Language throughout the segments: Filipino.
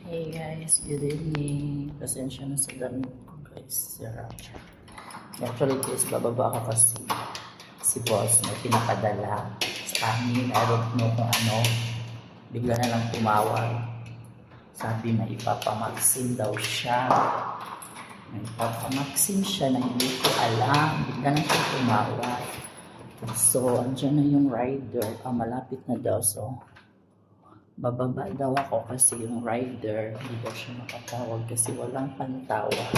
Hey guys, good evening. Pasensya na sa damit ko guys. Sarap. Actually guys, bababa ako kasi si boss may pinapadala sa amin. I don't know kung ano. Bigla na lang tumawag. Sabi may ipapamaksin daw siya. May ipapamaksin siya na hindi ko alam. Bigla na siya tumawag. So, andyan na yung rider. Malapit na daw. So, bababa daw ako kasi yung rider hindi daw siya makatawag kasi walang pantawag.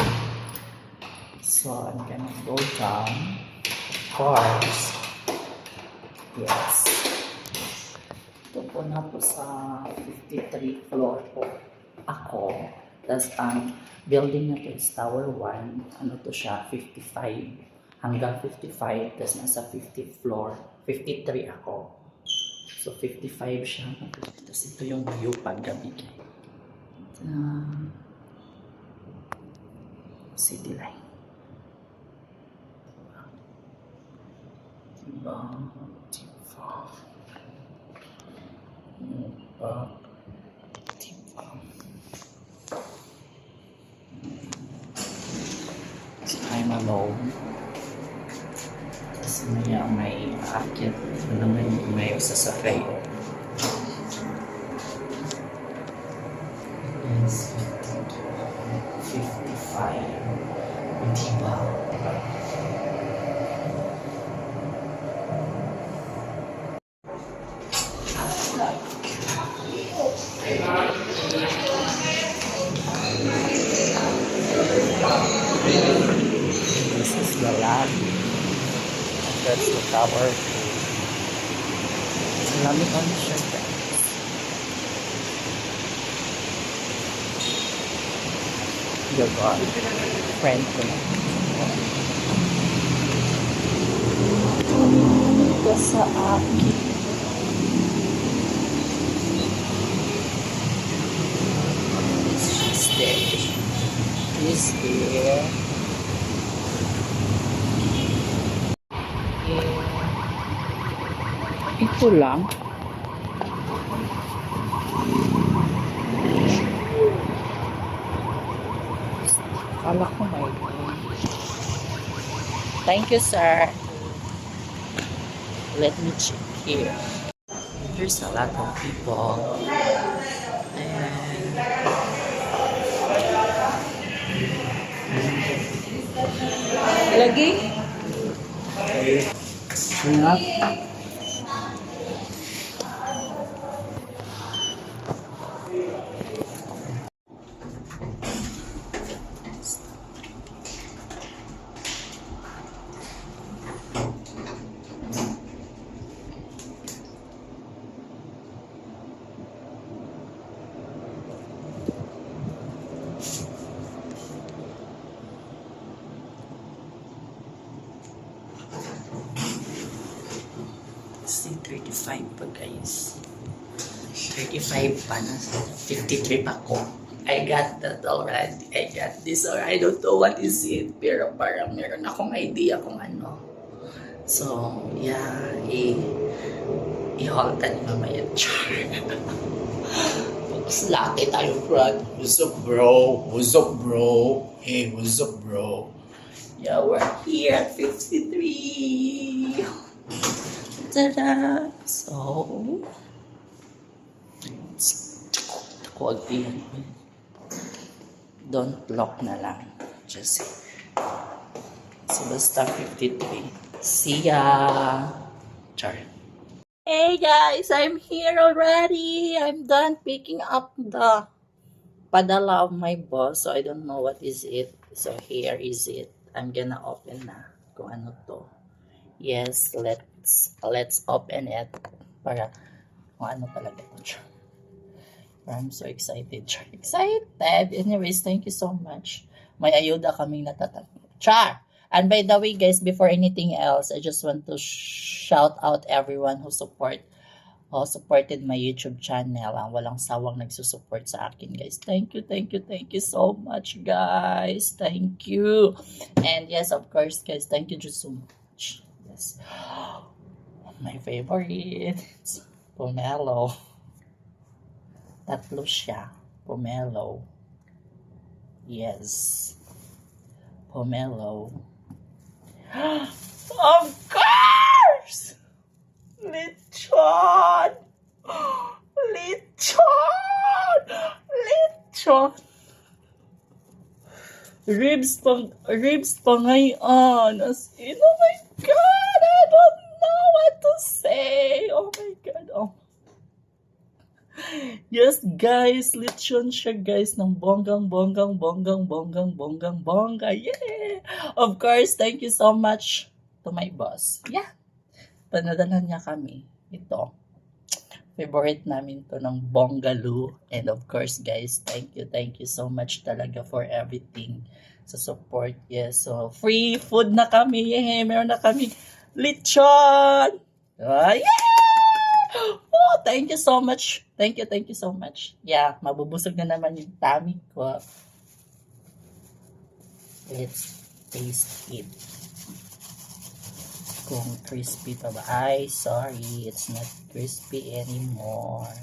So I'm gonna go down, of course. Yes, ito po na po sa 53 floor po ako. Tapos ang building na to is tower 1. Ano to siya, 55 hanggang 55. Tapos nasa 50 floor 53 ako. So, 55 siya. Tapos ito yung view paggabi. City line. Diba? So, I'm alone. Kasi may akit. May sasakay. Yes, 55. Diba? This is the lab. That's the tower. Lamig on siya guys. Diba? Friend ko na. Tumingin ka sa akin. She's there. She's here. Ito lang. Kala ko may. Thank you, sir. Let me check here. There's a lot of people. And lagi? Enough? See, 35 pa guys. 35 pa na. 53 pa ko. I got that already. I got this already. I don't know what is it. Pero parang meron akong idea kung ano. So, yeah. I-hold ni mamaya. Char. Slate tayo, Brad. What's up, bro? What's up, bro? Hey, what's up, bro? Yeah, we're here at 53. Ta-da! So, don't lock na lang. Just so basta 53. See ya! Char. Hey guys, I'm here already. I'm done picking up the padala of my boss. So I don't know what is it. So here is it. I'm gonna open na kung ano to. Yes, let's open it para kung ano talaga ito. I'm so excited. Excited! Anyways, thank you so much. May ayuda kaming natatanggap. Char! And by the way, guys, before anything else, I just want to shout out everyone who supported my YouTube channel. Ang walang sawang nagsusupport sa akin, guys. Thank you so much, guys. Thank you. And yes, of course, guys, thank you just so much. Yes. My favorite, pomelo. Tatlo siya. Pomelo. Yes. Pomelo. Of course! Lechon! Lechon! Lechon! Ribs pa ngayon. As in, oh my God! I don't know what to say. Oh my God. Oh. Yes, guys. Lechon siya, guys. Ng bonggang. Yeah! Of course, thank you so much to my boss. Yeah. Panadalan niya kami. Ito. Favorite namin to ng Bongaloo. And of course, guys, thank you so much talaga for everything sa support. Yes, so free food na kami. Yeah, meron na kami lechon. Yeah! Oh, thank you so much. Thank you so much. Yeah, mabubusog na naman yung tummy ko. Let's taste it. Kung crispy pa ba? Ay, sorry. It's not crispy anymore.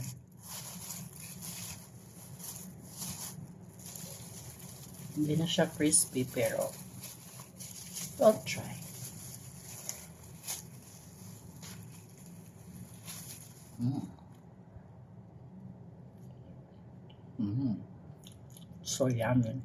Hindi na siya crispy, pero I'll try. So yummy.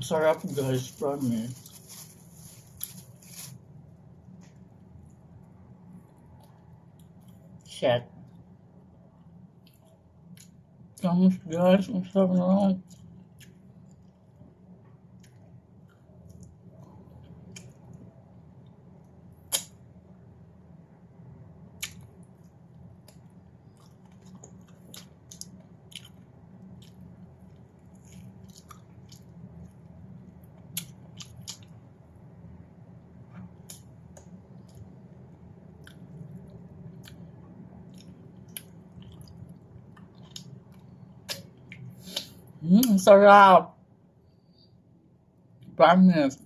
Sarap, guys, promise. Shit. Promise, guys, ang sarap. Sarap. Promise.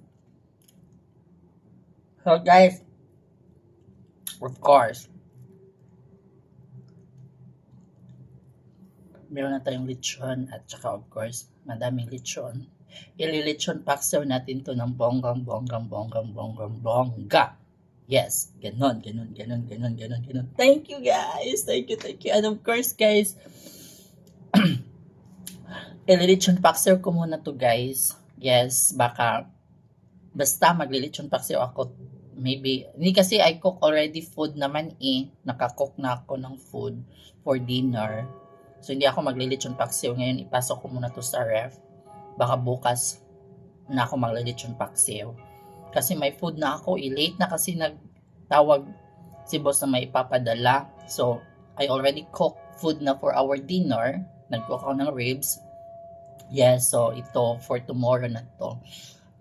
So guys, of course, meron na tayong lechon at saka of course, madaming lechon. Ililechon paksiw natin to ng bongga. Yes, ganon. Thank you guys. Thank you. And of course guys, ililechon paksiw ko muna to guys. Yes, basta maglilechon paksiw ako. Maybe, hindi kasi I cook already food naman eh. Nakakook na ako ng food for dinner. So hindi ako maglilechon paksiw ngayon. Ipasok ko muna to sa ref. Baka bukas na ako maglilechon paksiw. Kasi may food na ako. Late na kasi nagtawag si boss na may ipapadala. So, I already cooked food na for our dinner. Nag-cook ako ng ribs. Yes, so ito for tomorrow na to.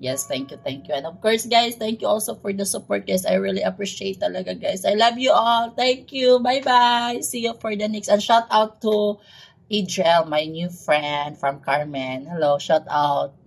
Yes, thank you. And of course, guys, thank you also for the support, guys. I really appreciate talaga, guys. I love you all. Thank you. Bye-bye. See you for the next. And shout out to Adriel, my new friend from Carmen. Hello, shout out.